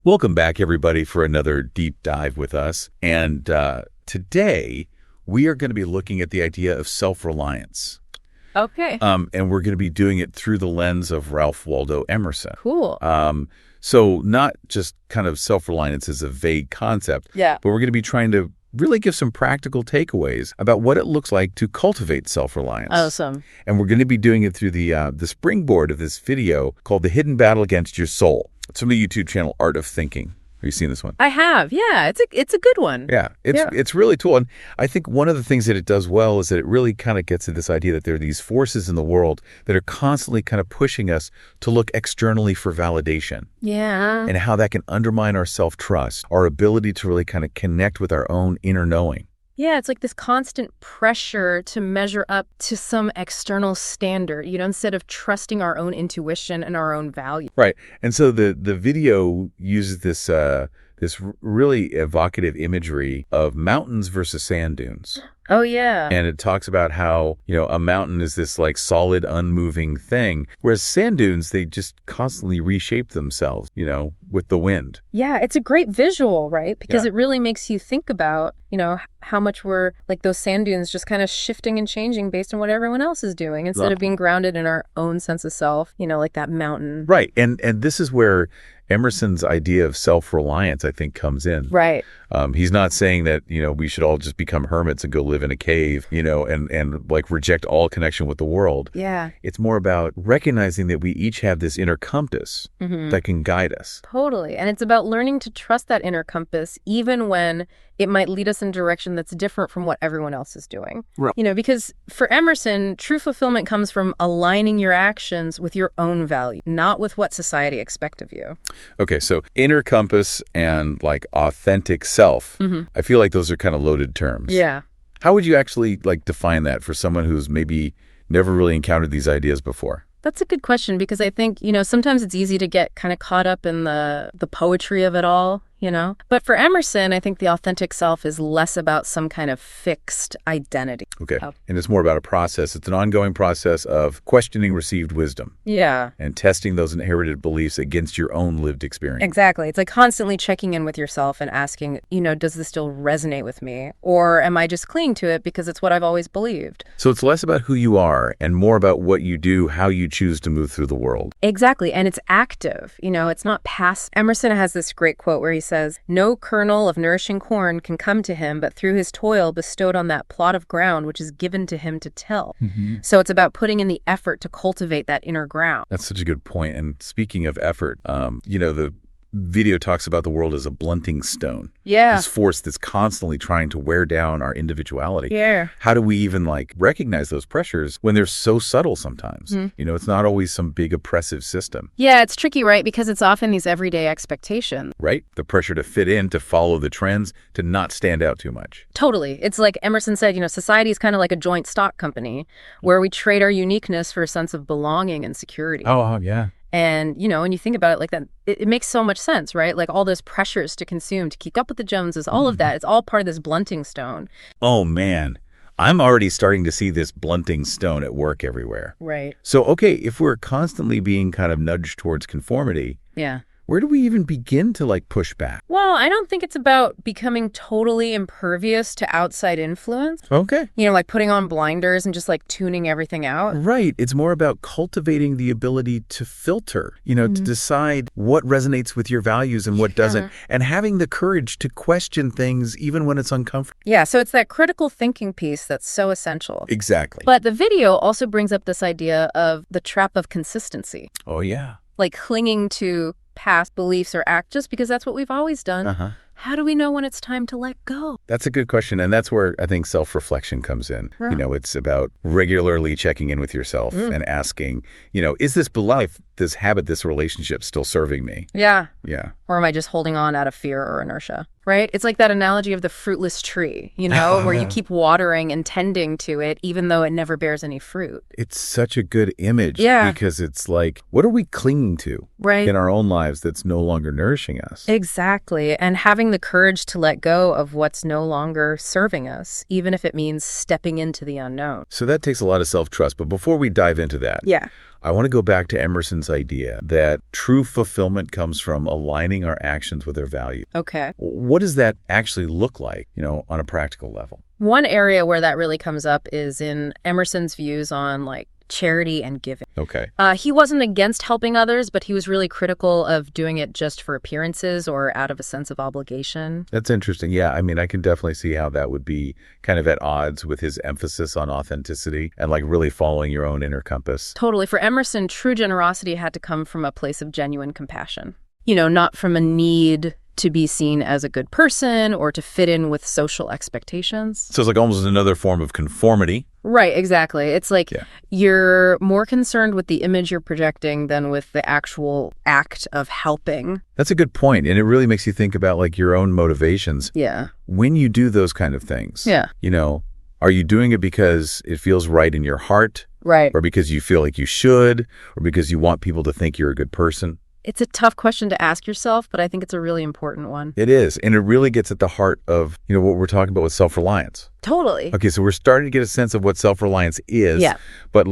Welcome back, everybody, for another deep dive with us. And today, we are going to be looking at the idea of self-reliance. Okay. And we're going to be doing it through the lens of Ralph Waldo Emerson. Cool. So not just kind of self-reliance as a vague concept, Yeah. but we're going to be trying to really give some practical takeaways about what it looks like to cultivate self-reliance. Awesome. And we're going to be doing it through the springboard of this video called The Hidden Battle Against Your Soul. It's from the YouTube channel Art of Thinking. Have you seen this one? I have. Yeah, it's a good one. Yeah, it's really cool. And I think one of the things that it does well is that it really kind of gets to this idea that there are these forces in the world that are constantly kind of pushing us to look externally for validation. Yeah. And how that can undermine our self-trust, our ability to really kind of connect with our own inner knowing. Yeah, it's like this constant pressure to measure up to some external standard, instead of trusting our own intuition and our own value. Right. And so the video uses this really evocative imagery of mountains versus sand dunes. Oh, yeah. And it talks about how, a mountain is this like solid, unmoving thing, whereas sand dunes, they just constantly reshape themselves, with the wind. Yeah, it's a great visual, right? Because Yeah. it really makes you think about, how much we're like those sand dunes just kind of shifting and changing based on what everyone else is doing instead of being grounded in our own sense of self, like that mountain. Right. And this is where Emerson's idea of self-reliance, I think, comes in. Right. He's not saying that, we should all just become hermits and go live in a cave, and like reject all connection with the world. Yeah. It's more about recognizing that we each have this inner compass that can guide us. Totally. And it's about learning to trust that inner compass, even when it might lead us in a direction that's different from what everyone else is doing. Right. Because for Emerson, true fulfillment comes from aligning your actions with your own value, not with what society expects of you. Okay, so inner compass and like authentic self, I feel like those are kind of loaded terms. Yeah. How would you actually like define that for someone who's maybe never really encountered these ideas before? That's a good question because I think, sometimes it's easy to get kind of caught up in the poetry of it all, But for Emerson, I think the authentic self is less about some kind of fixed identity. Okay. And it's more about a process. It's an ongoing process of questioning received wisdom. Yeah. And testing those inherited beliefs against your own lived experience. Exactly. It's like constantly checking in with yourself and asking, does this still resonate with me? Or am I just clinging to it because it's what I've always believed? So it's less about who you are and more about what you do, how you choose to move through the world. Exactly. And it's active. It's not passive. Emerson has this great quote where he says, "No kernel of nourishing corn can come to him, but through his toil bestowed on that plot of ground which is given to him to till." So it's about putting in the effort to cultivate that inner ground. That's such a good point. And speaking of effort, the video talks about the world as a blunting stone. Yeah. This force that's constantly trying to wear down our individuality. Yeah. How do we even recognize those pressures when they're so subtle sometimes? It's not always some big oppressive system. Yeah, it's tricky, right? Because it's often these everyday expectations. Right? The pressure to fit in, to follow the trends, to not stand out too much. Totally. It's like Emerson said, society is kind of like a joint stock company where we trade our uniqueness for a sense of belonging and security. Oh, yeah. And, when you think about it like that, it makes so much sense, right? Like all those pressures to consume, to keep up with the Joneses, all of that, it's all part of this blunting stone. Oh, man. I'm already starting to see this blunting stone at work everywhere. Right. So, okay, if we're constantly being kind of nudged towards conformity, Yeah. where do we even begin to push back? Well, I don't think it's about becoming totally impervious to outside influence. Okay. Like putting on blinders and just tuning everything out. Right. It's more about cultivating the ability to filter, to decide what resonates with your values and what doesn't, and having the courage to question things even when it's uncomfortable. Yeah, so it's that critical thinking piece that's so essential. Exactly. But the video also brings up this idea of the trap of consistency. Oh, yeah. Like clinging to past beliefs or act just because that's what we've always done. How do we know when it's time to let go? That's a good question. And that's where I think self-reflection comes in. Right. It's about regularly checking in with yourself and asking, is this belief, this habit, this relationship still serving me? Yeah. Yeah. Or am I just holding on out of fear or inertia? Right? It's like that analogy of the fruitless tree, where you keep watering and tending to it, even though it never bears any fruit. It's such a good image. Yeah. Because it's like, what are we clinging to in our own lives that's no longer nourishing us? Exactly. And having the courage to let go of what's no longer serving us, even if it means stepping into the unknown. So that takes a lot of self-trust. But before we dive into that, Yeah. I want to go back to Emerson's idea that true fulfillment comes from aligning our actions with our value. Okay. What does that actually look like, on a practical level? One area where that really comes up is in Emerson's views on charity and giving. Okay. He wasn't against helping others, but he was really critical of doing it just for appearances or out of a sense of obligation. That's interesting. Yeah, I mean, I can definitely see how that would be kind of at odds with his emphasis on authenticity and really following your own inner compass. Totally. For Emerson, true generosity had to come from a place of genuine compassion. Not from a need to be seen as a good person or to fit in with social expectations. So it's almost another form of conformity. Right, exactly. It's you're more concerned with the image you're projecting than with the actual act of helping. That's a good point. And it really makes you think about your own motivations. Yeah. When you do those kind of things. Yeah. Are you doing it because it feels right in your heart? Right. Or because you feel like you should? Or because you want people to think you're a good person? It's a tough question to ask yourself, but I think it's a really important one. It is. And it really gets at the heart of, what we're talking about with self-reliance. Totally. Okay, so we're starting to get a sense of what self-reliance is. Yeah. But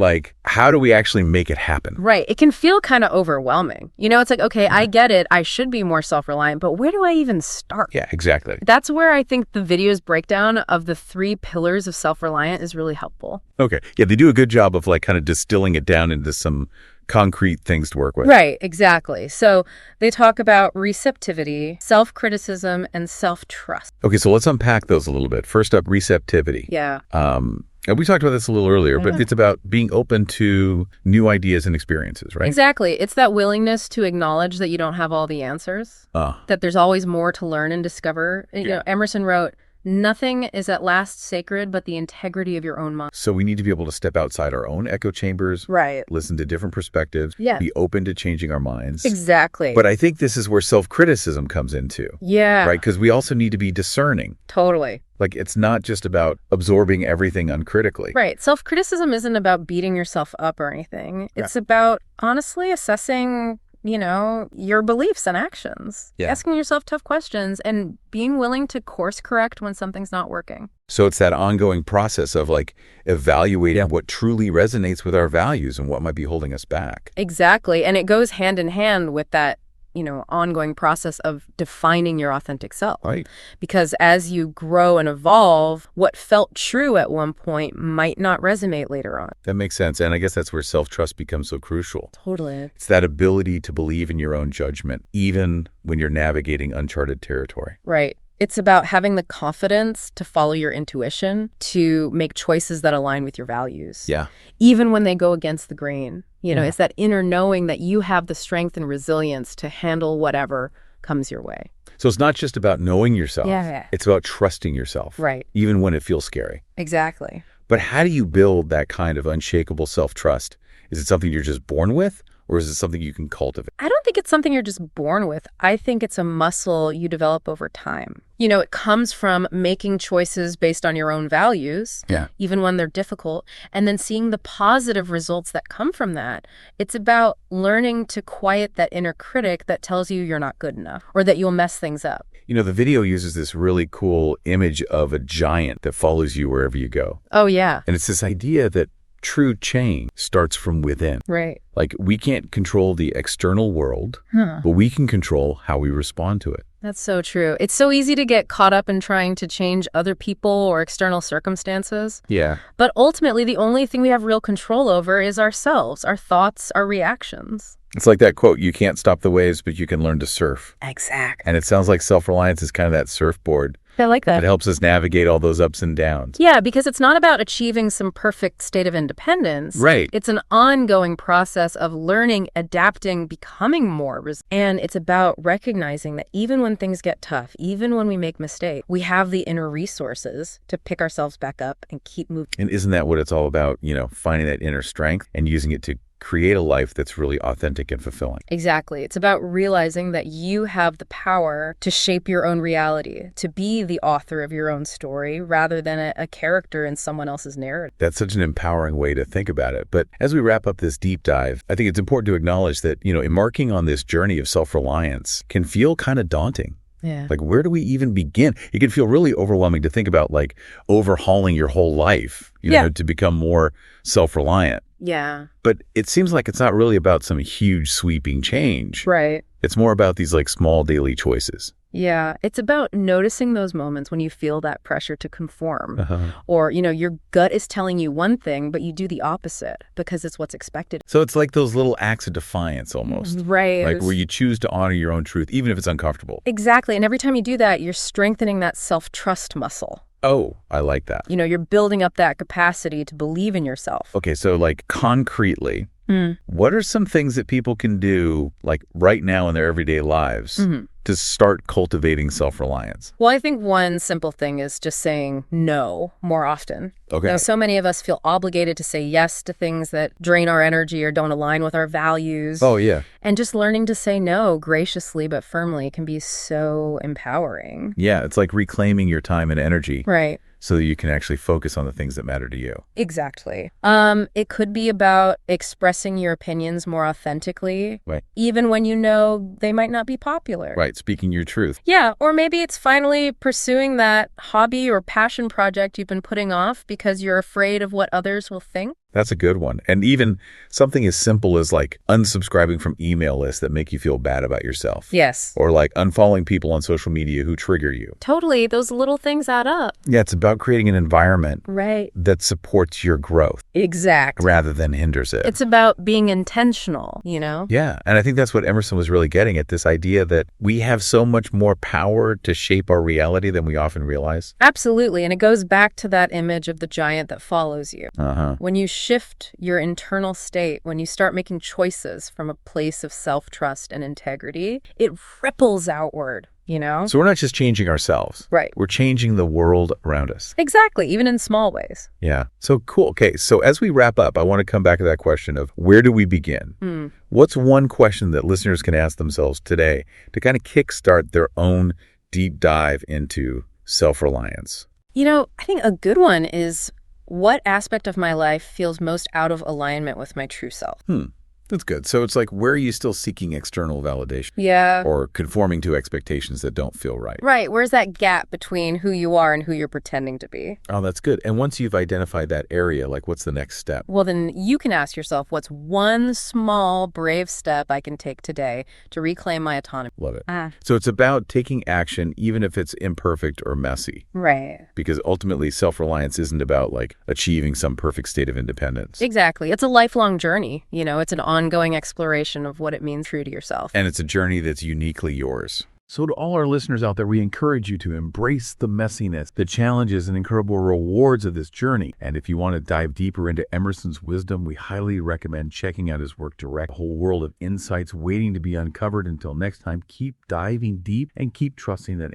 how do we actually make it happen? Right. It can feel kind of overwhelming. It's okay, I get it. I should be more self-reliant, but where do I even start? Yeah, exactly. That's where I think the video's breakdown of the 3 pillars of self-reliant is really helpful. Okay. Yeah, they do a good job of kind of distilling it down into some concrete things to work with. Right, exactly. So they talk about receptivity, self-criticism, and self-trust. Okay, so let's unpack those a little bit. First up, receptivity. Yeah. And we talked about this a little earlier, but it's about being open to new ideas and experiences, right? Exactly. It's that willingness to acknowledge that you don't have all the answers, that there's always more to learn and discover. Emerson wrote, "Nothing is at last sacred but the integrity of your own mind." So we need to be able to step outside our own echo chambers, right? Listen to different perspectives, yeah. Be open to changing our minds. Exactly. But I think this is where self-criticism comes into. Yeah. Right? Because we also need to be discerning. Totally. It's not just about absorbing everything uncritically. Right. Self-criticism isn't about beating yourself up or anything. It's about honestly assessing your beliefs and actions, asking yourself tough questions and being willing to course correct when something's not working. So it's that ongoing process of evaluating what truly resonates with our values and what might be holding us back. Exactly. And it goes hand in hand with that ongoing process of defining your authentic self. Right. Because as you grow and evolve, what felt true at one point might not resonate later on. That makes sense. And I guess that's where self-trust becomes so crucial. Totally. It's that ability to believe in your own judgment, even when you're navigating uncharted territory. Right. It's about having the confidence to follow your intuition, to make choices that align with your values. Yeah. Even when they go against the grain. It's that inner knowing that you have the strength and resilience to handle whatever comes your way. So it's not just about knowing yourself. Yeah. It's about trusting yourself. Right. Even when it feels scary. Exactly. But how do you build that kind of unshakable self-trust? Is it something you're just born with? Or is it something you can cultivate? I don't think it's something you're just born with. I think it's a muscle you develop over time. It comes from making choices based on your own values, even when they're difficult, and then seeing the positive results that come from that. It's about learning to quiet that inner critic that tells you you're not good enough or that you'll mess things up. The video uses this really cool image of a giant that follows you wherever you go. Oh, yeah. And it's this idea that true change starts from within. Right. We can't control the external world, but we can control how we respond to it. That's so true. It's so easy to get caught up in trying to change other people or external circumstances. Yeah. But ultimately, the only thing we have real control over is ourselves, our thoughts, our reactions. It's like that quote, you can't stop the waves, but you can learn to surf. Exactly. And it sounds like self-reliance is kind of that surfboard. I like that. It helps us navigate all those ups and downs. Yeah, because it's not about achieving some perfect state of independence. Right. It's an ongoing process of learning, adapting, becoming more. And it's about recognizing that even when things get tough, even when we make mistakes, we have the inner resources to pick ourselves back up and keep moving. And isn't that what it's all about? Finding that inner strength and using it to create a life that's really authentic and fulfilling. Exactly. It's about realizing that you have the power to shape your own reality, to be the author of your own story rather than a character in someone else's narrative. That's such an empowering way to think about it. But as we wrap up this deep dive, I think it's important to acknowledge that, embarking on this journey of self-reliance can feel kind of daunting. Yeah. Where do we even begin? It can feel really overwhelming to think about overhauling your whole life, to become more self-reliant. Yeah. But it seems like it's not really about some huge sweeping change. Right. It's more about these like small daily choices. Yeah, it's about noticing those moments when you feel that pressure to conform. Uh-huh. Or, your gut is telling you one thing, but you do the opposite because it's what's expected. So it's like those little acts of defiance almost. Right. Like where you choose to honor your own truth, even if it's uncomfortable. Exactly. And every time you do that, you're strengthening that self-trust muscle. Oh, I like that. You're building up that capacity to believe in yourself. Okay, so like concretely, what are some things that people can do like right now in their everyday lives to start cultivating self-reliance? Well, I think one simple thing is just saying no more often. Okay. So many of us feel obligated to say yes to things that drain our energy or don't align with our values. Oh, yeah. And just learning to say no graciously but firmly can be so empowering. Yeah, it's like reclaiming your time and energy. Right. So that you can actually focus on the things that matter to you. Exactly. It could be about expressing your opinions more authentically, Right. even when you know they might not be popular. Right, speaking your truth. Yeah, or maybe it's finally pursuing that hobby or passion project you've been putting off because you're afraid of what others will think. That's a good one. And even something as simple as like unsubscribing from email lists that make you feel bad about yourself. Yes. Or like unfollowing people on social media who trigger you. Totally. Those little things add up. Yeah, it's about creating an environment Right. that supports your growth Exact. rather than hinders it. It's about being intentional, Yeah, and I think that's what Emerson was really getting at, this idea that we have so much more power to shape our reality than we often realize. Absolutely. And it goes back to that image of the giant that follows you. Uh-huh. When you shift your internal state, when you start making choices from a place of self-trust and integrity, it ripples outward, So we're not just changing ourselves. Right. We're changing the world around us. Exactly, even in small ways. Yeah. So cool. Okay. So as we wrap up, I want to come back to that question of where do we begin? What's one question that listeners can ask themselves today to kind of kickstart their own deep dive into self-reliance? I think a good one is, what aspect of my life feels most out of alignment with my true self? That's good. So it's like, where are you still seeking external validation? Yeah. Or conforming to expectations that don't feel right? Right. Where's that gap between who you are and who you're pretending to be? Oh, that's good. And once you've identified that area, like what's the next step? Well, then you can ask yourself, what's one small, brave step I can take today to reclaim my autonomy? Love it. So it's about taking action, even if it's imperfect or messy. Right. Because ultimately, self-reliance isn't about like achieving some perfect state of independence. Exactly. It's a lifelong journey. It's an ongoing exploration of what it means true to yourself. And it's a journey that's uniquely yours. So to all our listeners out there, we encourage you to embrace the messiness, the challenges, and incredible rewards of this journey. And if you want to dive deeper into Emerson's wisdom, we highly recommend checking out his work direct. A whole world of insights waiting to be uncovered. Until next time, keep diving deep and keep trusting that